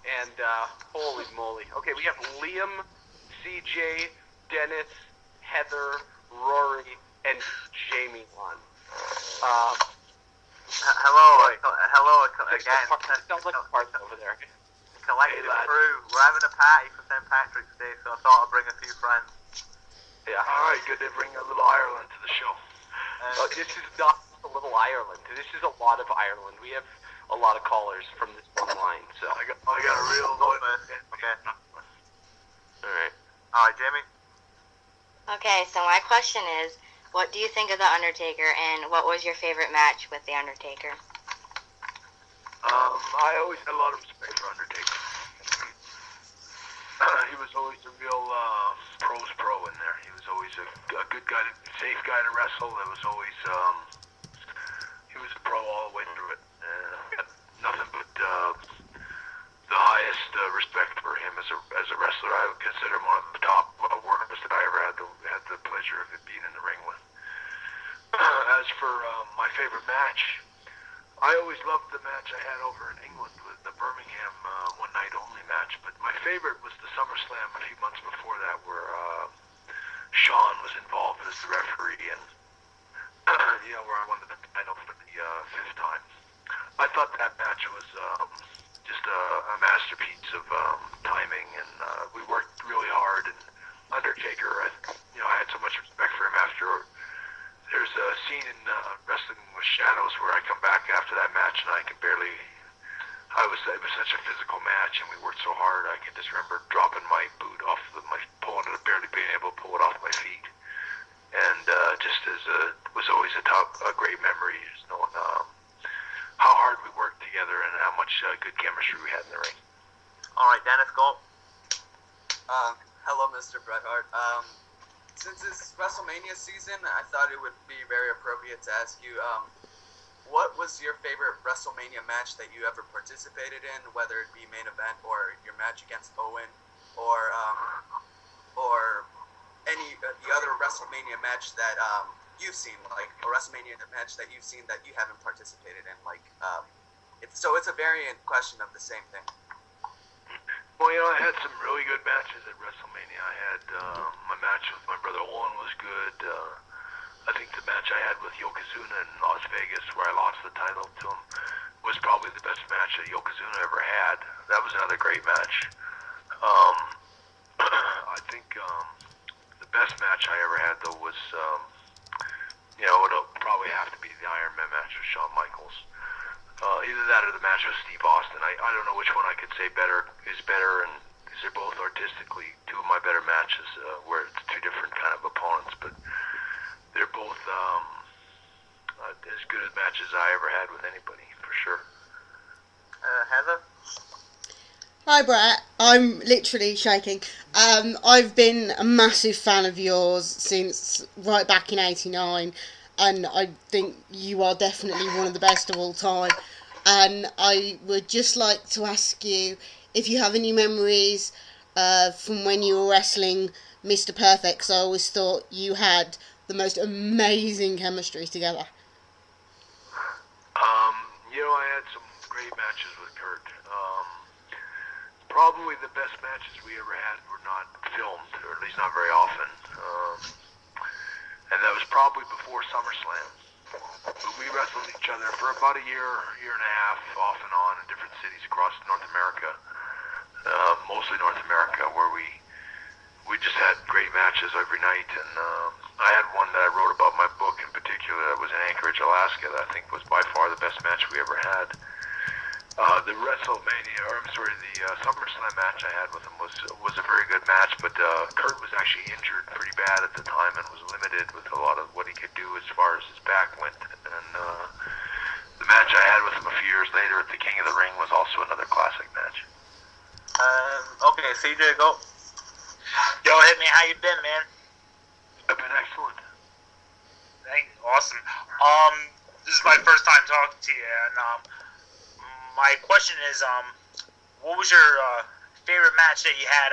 And holy moly. Okay, we have Liam, CJ, Dennis, Heather, Rory, and Jamie on. Hello again. Sounds like a party over there. Collective crew. We're having a party for St. Patrick's Day, so I thought I'd bring a few friends. Yeah. Alright, good to bring a little Ireland to the show. This is not a little Ireland. This is a lot of Ireland. We have a lot of callers from this one line, so. I got a real Okay. Alright, Jamie? Okay, so my question is, what do you think of The Undertaker, and what was your favorite match with The Undertaker? I always had a lot of respect for Undertaker. He was always a real pros pro in there. He was always a good guy, safe guy to wrestle. It was always he was a pro all the way through it. Got nothing but the highest respect for him as a wrestler. I would consider him one of the top workers that I ever had the pleasure of being in the ring with. As for my favorite match, I always loved the match I had over in England with the Birmingham one night only match, but my favorite was the SummerSlam a few months before that, where Sean was involved as the referee, and where I won the title for the fifth time. I thought that match was just a masterpiece of timing, and we worked really hard. And Undertaker, I had so much respect for him after. There's a scene in Wrestling with Shadows where I come back after that match and it was such a physical match and we worked so hard. I can just remember dropping my boot off barely being able to pull it off my feet. And was always a great memory, just knowing how hard we worked together and how much good chemistry we had in the ring. All right, Dennis, go. Hello, Mr. Bret Hart. Since it's WrestleMania season, I thought it would be very appropriate to ask you, what was your favorite WrestleMania match that you ever participated in, whether it be main event or your match against Owen, or any the other WrestleMania match that you've seen, like a WrestleMania match that you've seen that you haven't participated in, it's a variant question of the same thing. Well, I had some really good matches at WrestleMania. I had my match with my brother Owen was good. I think the match I had with Yokozuna in Las Vegas, where I lost the title to him, was probably the best match that Yokozuna ever had. That was another great match. I think the best match I ever had, though, was, it'll probably have to be the Iron Man match with Shawn Michaels. Either that or the match with Steve Austin. I don't know which one I could say is better, and these are both artistically two of my better matches, where it's two different kind of opponents, but they're both as good as matches I ever had with anybody, for sure. Heather? Hi Brett, I'm literally shaking. I've been a massive fan of yours since right back in '89, and I think you are definitely one of the best of all time. And I would just like to ask you if you have any memories from when you were wrestling Mr. Perfect, because I always thought you had the most amazing chemistry together. I had some great matches with Kurt. Probably the best matches we ever had were not filmed, or at least not very often. And that was probably before SummerSlam. We wrestled each other for about a year and a half, off and on, in different cities across North America, mostly North America, where we just had great matches every night. And I had one that I wrote about in my book in particular that was in Anchorage, Alaska, that I think was by far the best match we ever had. The SummerSlam match I had with him was a very good match, but Kurt was actually injured pretty bad at the time and was limited with a lot of what he could do as far as his back went. And the match I had with him a few years later at the King of the Ring was also another classic match. Okay, CJ, go. Yo, hit me. How you been, man? I've been excellent. Awesome. This is my first time talking to you, and my question is, what was your favorite match that you had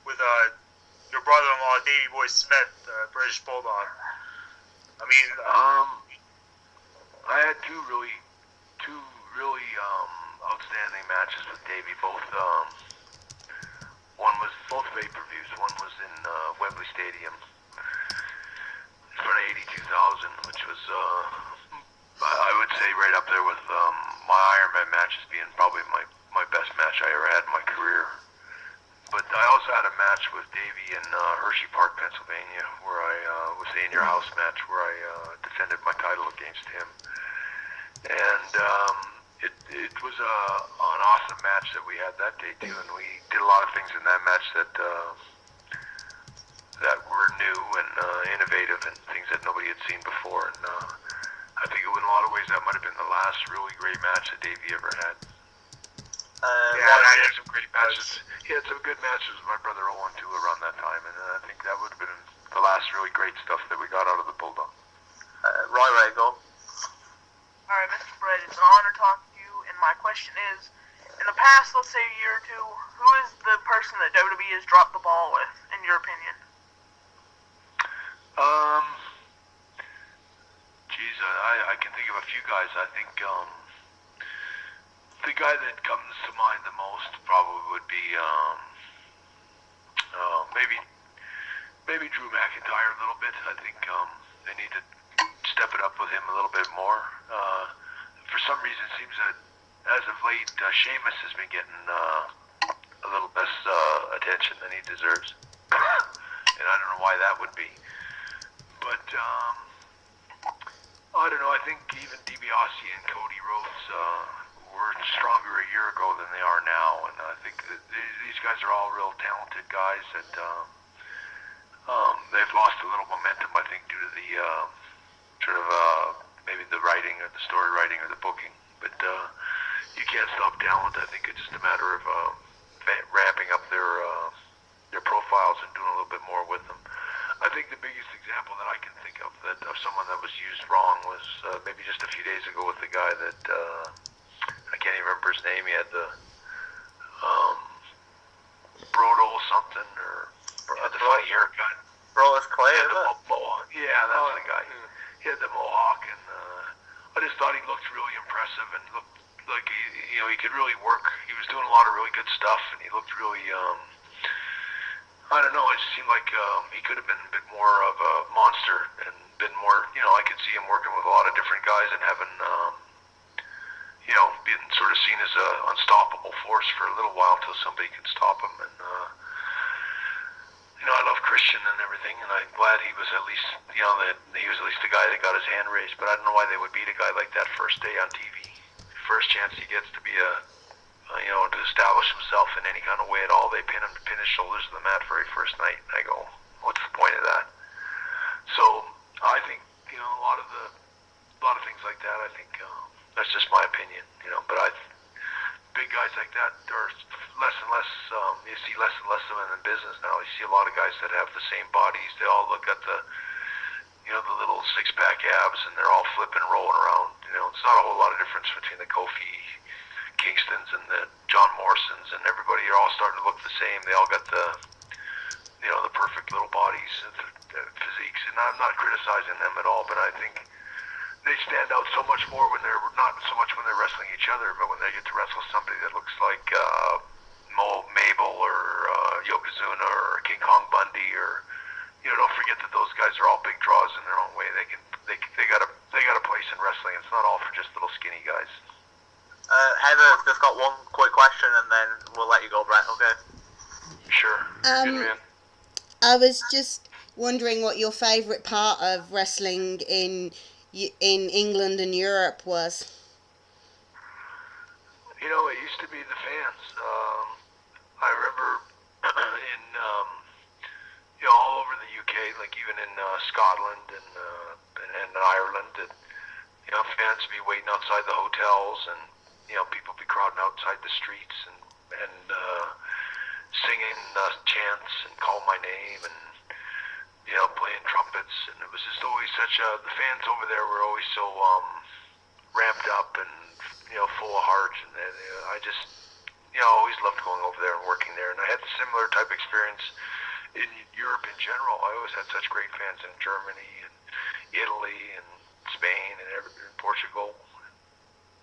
with your brother-in-law, Davey Boy Smith, British Bulldog? I mean, I had two really outstanding matches with Davey. Both Davey in Hershey Park, Pennsylvania, where I was the In Your House match where I defended my title against him. And it was an awesome match that we had that day too, and we did a lot of things in that match that were new and innovative and things that nobody had seen before. And I think in a lot of ways that might have been the last really great match that Davey ever had. He had some great matches. He had some good matches with my brother Owen too around that time, and I think that would have been the last really great stuff that we got out of the Bulldog. Roray, go. Alright, Mr. Bret, it's an honor talking to you, and my question is, in the past, let's say a year or two, who is the person that WWE has dropped the ball with, in your opinion? I can think of a few guys. I think the guy that comes to mind the most probably would be maybe Drew McIntyre a little bit. I think they need to step it up with him a little bit more. For some reason, it seems that as of late, Sheamus has been getting a little less attention than he deserves, and I don't know why that would be. But I don't know. I think even DiBiase and Cody Rhodes were stronger a year ago than they are now, and I think that these guys are all real talented guys that they've lost a little momentum, I think, due to the sort of maybe the writing or the story writing or the booking. But you can't stop talent. I think it's just a matter of ramping up their profiles and doing a little bit more with them. I think the biggest example that I can think of of someone that was used wrong was maybe just a few days ago with the guy that I can't even remember his name. He had the Brodo something or the funny haircut. Brodus Clay, is it? Yeah, that's the guy. He had the mohawk, and I just thought he looked really impressive and looked like he could really work. He was doing a lot of really good stuff, and he looked really. I don't know. It just seemed like he could have been a bit more of a monster and been more. I could see him working with a lot of different guys and having, being sort of seen as a unstoppable force for a little while until somebody can stop him. And I love Christian and everything, and I'm glad he was at least, that he was at least the guy that got his hand raised. But I don't know why they would beat a guy like that first day on TV, first chance he gets to be to establish himself in any kind of way at all. They pin his shoulders to the mat very first night. And I go, what's the point of that? So I think a lot of things like that. I think that's just my opinion. But big guys like that are less and less. You see less and less of them in business now. You see a lot of guys that have the same bodies. They all look at the little six-pack abs, and they're all flipping, rolling around. It's not a whole lot of difference between the Kofi Kingstons and the John Morrisons and everybody. Are all starting to look the same. They all got the perfect little bodies, physiques, and I'm not criticizing them at all, but I think they stand out so much more when they're not so much when they're wrestling each other, but when they get to wrestle somebody that looks like Mabel or Yokozuna or King Kong Bundy, or don't forget that those guys are all big draws in their own way. They got a place in wrestling. It's not all for just little skinny guys. Heather's just got one quick question, and then we'll let you go, Bret. Okay. Sure. Good man. I was just wondering what your favourite part of wrestling in England and Europe was. It used to be the fans. I remember in all over the UK, like even in Scotland and Ireland, and fans be waiting outside the hotels, and people be crowding outside the streets and singing chants and call my name and playing trumpets, and it was just always the fans over there were always so ramped up and full of heart, and I just always loved going over there and working there. And I had a similar type experience in Europe in general. I always had such great fans in Germany and Italy and Spain and Portugal,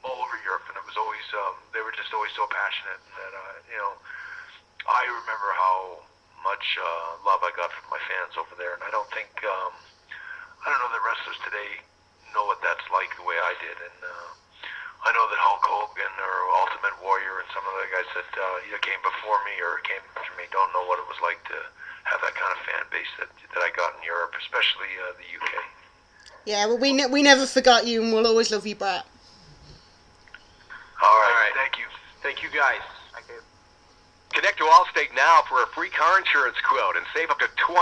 all over Europe, and it was always they were just always so passionate that I remember how much love I got from my fans over there, and I don't think I don't know that wrestlers today know what that's like the way I did. And I know that Hulk Hogan or Ultimate Warrior and some of the guys that either came before me or came after me don't know what it was like to have that kind of fan base that I got in Europe, especially the UK. Yeah, well, we never forgot you, and we'll always love you, Bret. All right. Thank you. Thank you, guys. Thank you. Connect to Allstate now for a free car insurance quote and save up to 20